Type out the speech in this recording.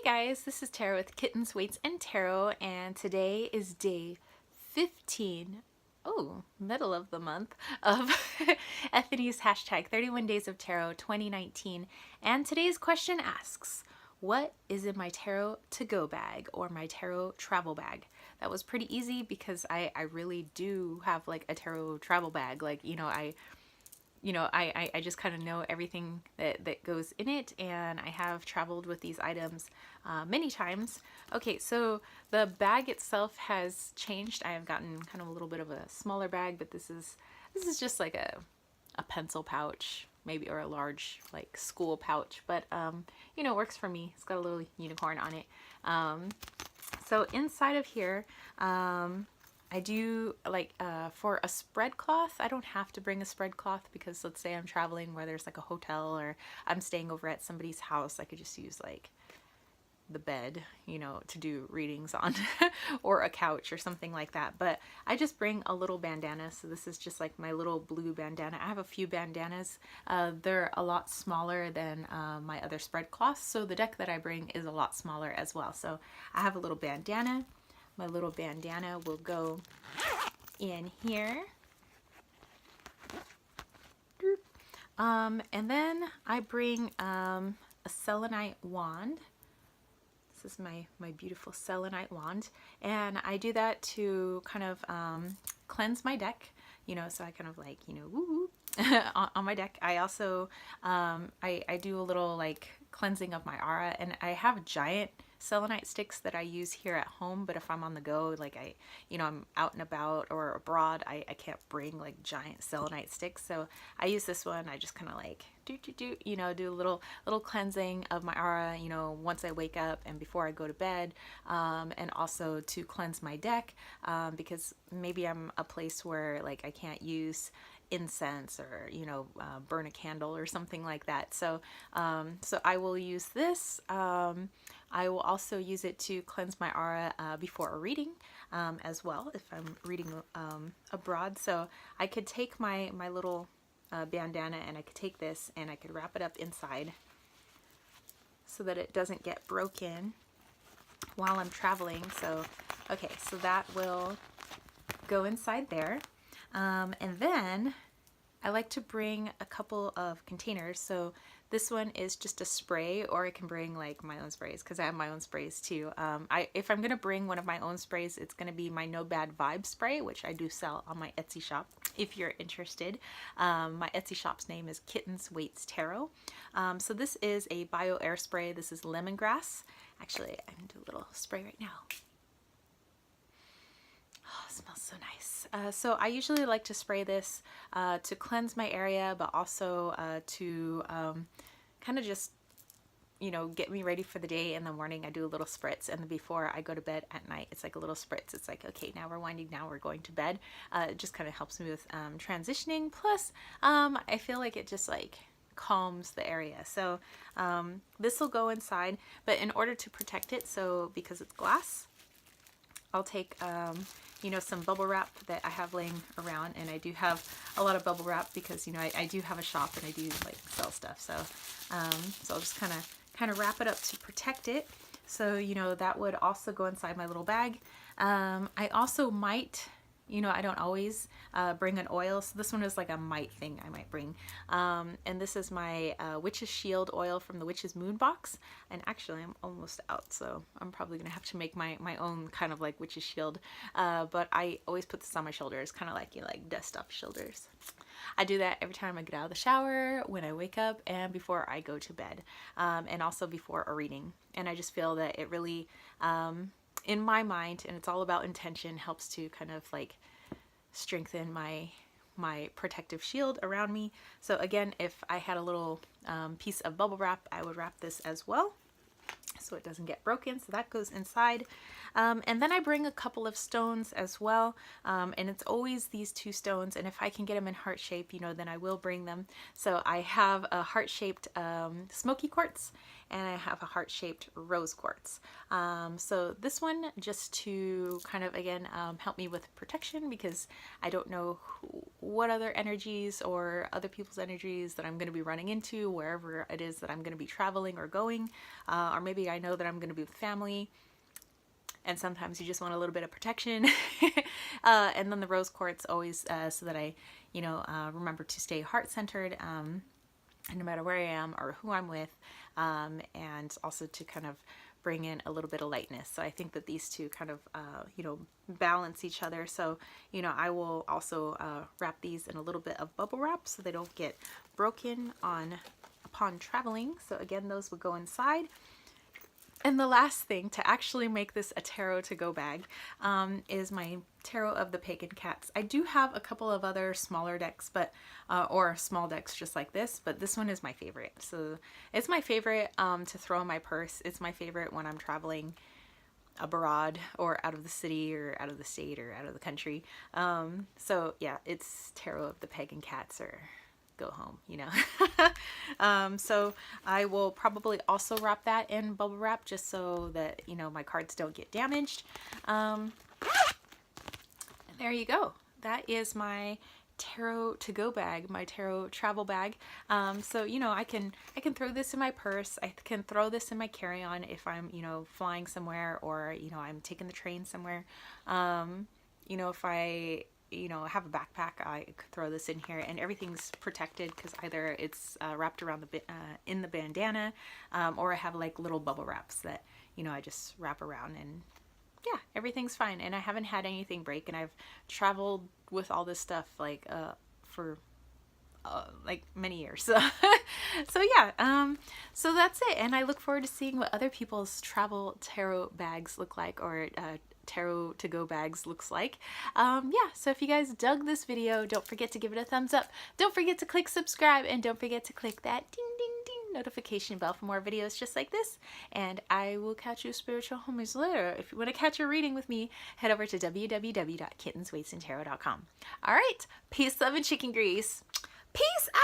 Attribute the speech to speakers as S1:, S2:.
S1: Guys, this is Tarot with Kittens, Weights, and Tarot, and today is day 15, middle of the month, of Ethany's hashtag 31 Days of Tarot 2019, and today's question asks, what is in my tarot to-go bag or my tarot travel bag? That was pretty easy because I really do have like a tarot travel bag. I just kind of know everything that goes in it, and I have traveled with these items many times. Okay, so the bag itself has changed. I have gotten kind of a little bit of a smaller bag, but this is just like a pencil pouch, maybe, or a large like school pouch, but it works for me. It's got a little unicorn on it. So inside of here, I do like for a spread cloth. I don't have to bring a spread cloth because let's say I'm traveling where there's like a hotel or I'm staying over at somebody's house. I could just use like the bed, to do readings on or a couch or something like that. But I just bring a little bandana. So this is just like my little blue bandana. I have a few bandanas. They're a lot smaller than my other spread cloths. So the deck that I bring is a lot smaller as well. So I have a little bandana. My little bandana will go in here. And then I bring a selenite wand. This is my beautiful selenite wand. And I do that to kind of cleanse my deck, so I kind of like, woo on my deck. I also, I do a little like cleansing of my aura, and I have giant selenite sticks that I use here at home, but if I'm on the go, like I'm out and about or abroad, I can't bring like giant selenite sticks. So I use this one. I just kind of like do a little cleansing of my aura, once I wake up and before I go to bed, and also to cleanse my deck, because maybe I'm a place where like I can't use incense or burn a candle or something like that. So so I will use this. I will also use it to cleanse my aura before a reading as well, if I'm reading abroad. So I could take my little bandana, and I could take this and I could wrap it up inside so that it doesn't get broken while I'm traveling. So okay, so that will go inside there. And then I like to bring a couple of containers. So this one is just a spray, or I can bring like my own sprays because I have my own sprays too. If I'm gonna bring one of my own sprays, it's gonna be my No Bad Vibe spray, which I do sell on my Etsy shop if you're interested. My Etsy shop's name is Kittens, Weights, Tarot. So this is a bio air spray. This is lemongrass. Actually, I can do a little spray right now. Oh, it smells so nice. So I usually like to spray this to cleanse my area, but also to kind of just, get me ready for the day. In the morning, I do a little spritz, and then before I go to bed at night, it's like a little spritz. It's like, okay, now we're winding down, we're going to bed. It just kind of helps me with transitioning. Plus, I feel like it just like calms the area. So this will go inside, but in order to protect it, so because it's glass, I'll take, some bubble wrap that I have laying around, and I do have a lot of bubble wrap because, I do have a shop and I do like sell stuff. So, so I'll just kind of wrap it up to protect it. So, that would also go inside my little bag. I also might, I don't always bring an oil. So this one is like a might thing I might bring. And this is my Witch's Shield oil from the Witch's Moon box. And actually I'm almost out, so I'm probably going to have to make my own kind of like Witch's Shield. But I always put this on my shoulders, kind of like, dust off shoulders. I do that every time I get out of the shower, when I wake up, and before I go to bed. And also before a reading. And I just feel that it really, in my mind, and it's all about intention, helps to kind of like strengthen my protective shield around me. So again, if I had a little piece of bubble wrap, I would wrap this as well so it doesn't get broken. So that goes inside. And then I bring a couple of stones as well, and it's always these two stones, and if I can get them in heart shape, then I will bring them. So I have a heart-shaped smoky quartz, and I have a heart-shaped rose quartz. So this one, just to kind of, again, help me with protection, because I don't know what other energies or other people's energies that I'm going to be running into wherever it is that I'm going to be traveling or going, or maybe I know that I'm going to be with family, and sometimes you just want a little bit of protection. And then the rose quartz always, so that I, remember to stay heart-centered, no matter where I am or who I'm with, and also to kind of bring in a little bit of lightness. So I think that these two kind of, balance each other. So, I will also wrap these in a little bit of bubble wrap so they don't get broken upon traveling. So again, those would go inside. And the last thing to actually make this a tarot to go bag is my Tarot of the Pagan Cats. I do have a couple of other smaller decks, but or small decks just like this, but this one is my favorite. So it's my favorite to throw in my purse. It's my favorite when I'm traveling abroad or out of the city or out of the state or out of the country. So yeah, it's Tarot of the Pagan Cats, or go home, so I will probably also wrap that in bubble wrap just so that my cards don't get damaged. And there you go. That is my tarot to go bag, my tarot travel bag. So I can throw this in my purse. I can throw this in my carry-on if I'm flying somewhere, or I'm taking the train somewhere. If I have a backpack, I could throw this in here, and everything's protected because either it's wrapped around in the bandana, or I have like little bubble wraps that I just wrap around, and yeah, everything's fine. And I haven't had anything break, and I've traveled with all this stuff like for like many years. So yeah, so that's it, and I look forward to seeing what other people's travel tarot bags look like, or tarot to go bags looks like. Yeah, so if you guys dug this video, don't forget to give it a thumbs up, don't forget to click subscribe, and don't forget to click that ding ding ding notification bell for more videos just like this. And I will catch you spiritual homies later. If you want to catch a reading with me, head over to www.kittenswaitsandtarot.com. All right, peace, love, and chicken grease. Peace out.